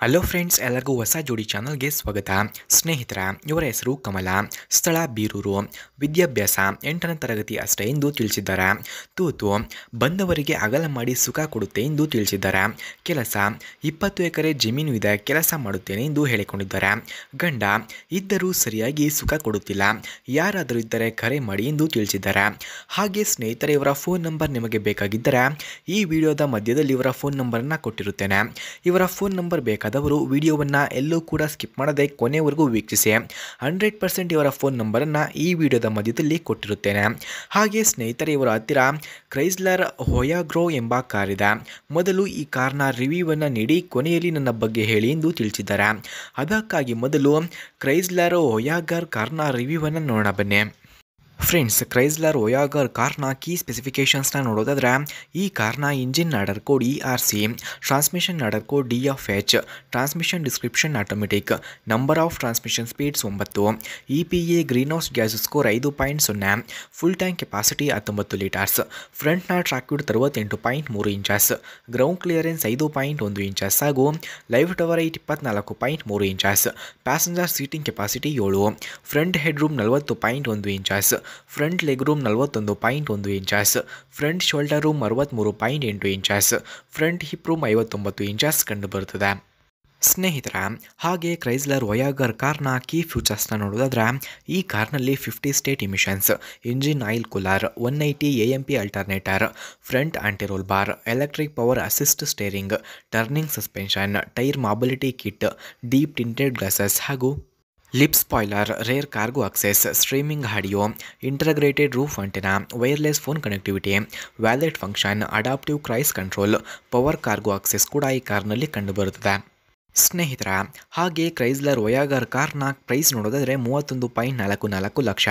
Hello friends, ಎಲ್ಲರಿಗೂ ಹೊಸ ಜೋಡಿ ಚಾನಲ್ಗೆ ಸ್ವಾಗತ. ಸ್ನೇಹಿತರ, ಇವರ ಹೆಸರು ಕಮಲ. ಸ್ಥಳ ಬೀರೂರು. ವಿದ್ಯಾಭ್ಯಾಸ 8ನೇ ತರಗತಿ ಅಷ್ಟೇ ಎಂದು ತಿಳಿಸಿದ್ದಾರೆ. ತೂತು ಬಂದವರಿಗೆ ಅಗಲ ಮಾಡಿ ಸುಖ ಕೊಡುತ್ತೆ ಎಂದು ತಿಳಿಸಿದ್ದಾರೆ. ಕೆಲಸ 20 ಎಕರೆ ಜಮೀನು ಇದೆ, ಕೆಲಸ ಮಾಡುತ್ತೇನೆ ಎಂದು ಹೇಳಿಕೊಂಡಿದ್ದಾರೆ. ಗಂಡ ಇದ್ದರೂ ಸರಿಯಾಗಿ ಸುಖ ಕೊಡುತ್ತಿಲ್ಲ, ಯಾರಾದರೂ ಇದ್ದರೆ ಕರೆ ಮಾಡಿ ಎಂದು ತಿಳಿಸಿದ್ದಾರೆ. ಹಾಗೆ ಸ್ನೇಹಿತರೆ, ಇವರ ಫೋನ್ ನಂಬರ್ ನಿಮಗೆ ಬೇಕಾಗಿದ್ದರೆ ಈ ವಿಡಿಯೋದ ಮಧ್ಯದಲ್ಲಿ ಇವರ ಫೋನ್ ನಂಬರನ್ನು ಕೊಟ್ಟಿರುತ್ತೇನೆ. ಇವರ ಫೋನ್ ನಂಬರ್ ಬೇಕಾದವರು ವಿಡಿಯೋವನ್ನು ಎಲ್ಲೂ ಕೂಡ ಸ್ಕಿಪ್ ಮಾಡದೆ ಕೊನೆವರೆಗೂ ವೀಕ್ಷಿಸಿ. 100% ಇವರ ಫೋನ್ ನಂಬರನ್ನು ಈ ವಿಡಿಯೋದ ಮಧ್ಯದಲ್ಲಿ ಕೊಟ್ಟಿರುತ್ತೇನೆ. ಹಾಗೆ ಸ್ನೇಹಿತರೆ, ಇವರ ಹತ್ತಿರ ಕ್ರೈಸ್ಲರ್ ಹೊಯಾಗ್ರೋ ಎಂಬ ಕಾರ್ ಇದೆ. ಮೊದಲು ಈ ಕಾರ್ನ ರಿವ್ಯೂವನ್ನು ನೀಡಿ ಕೊನೆಯಲ್ಲಿ ನನ್ನ ಬಗ್ಗೆ ಹೇಳಿ ಎಂದು ತಿಳಿಸಿದ್ದಾರೆ. ಅದಕ್ಕಾಗಿ ಮೊದಲು ಕ್ರೈಸ್ಲರ್ ಹೊಯಾಗರ್ ಕಾರ್ನ ರಿವ್ಯೂವನ್ನು ನೋಡೋಣ ಬನ್ನಿ. ಫ್ರೆಂಡ್ಸ್, ಕ್ರೈಸ್ಲರ್ ಹೊಯಾಗರ್ ಕಾರ್ನ ಕೀ ಸ್ಪೆಸಿಫಿಕೇಷನ್ಸ್ನ ನೋಡೋದಾದರೆ, ಈ ಕಾರ್ನ engine order code ERC, transmission order code DFH, transmission description automatic, number of transmission speeds 9, EPA green house gas score 5.0, full tank capacity 19 litres, ಫ್ರಂಟ್ನ track width 68.3 inches, ground clearance 5.1 inches ಹಾಗೂ ಲೈವ್ over height 24.3 inches, passenger seating capacity 7, front head room 40.1 inches, front leg room 41.1 inches, front shoulder room 63.8 inches, front hip room 59 inches ಕಂಡುಬರುತ್ತದೆ. ಸ್ನೇಹಿತರ, ಹಾಗೆ ಕ್ರೈಸ್ಲರ್ ಹೊಯಾಗರ್ ಕಾರ್ನ key ಫ್ಯೂಚರ್ಸ್ನ ನೋಡೋದಾದ್ರೆ, ಈ ಕಾರ್ನಲ್ಲಿ 50 state emissions, engine oil cooler, 180 AMP alternator, front anti roll bar, electric power assist steering, touring suspension, tyre mobility kit, deep tinted glasses ಹಾಗೂ lip spoiler, rear cargo access, streaming audio, integrated roof antenna, wireless phone connectivity, valet function, adaptive cruise control, power cargo access ಕೂಡ ಈ ಕಾರ್ನಲ್ಲಿ ಕಂಡುಬರುತ್ತದೆ. ಸ್ನೇಹಿತರ, ಹಾಗೆ ಕ್ರೈಸ್ಲರ್ ಹೊಯಾಗರ್ ಕಾರ್ನ price ನೋಡೋದಾದರೆ 31.44 lakh,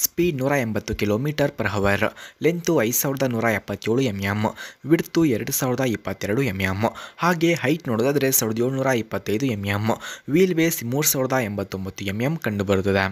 speed 180 km/h, length 5177 mm, width 2022 mm, ಹಾಗೆ ಹೈಟ್ ನೋಡೋದಾದರೆ 1725 mm, ವೀಲ್ ಬೇಸ್ 3089 mm ಕಂಡುಬರುತ್ತದೆ.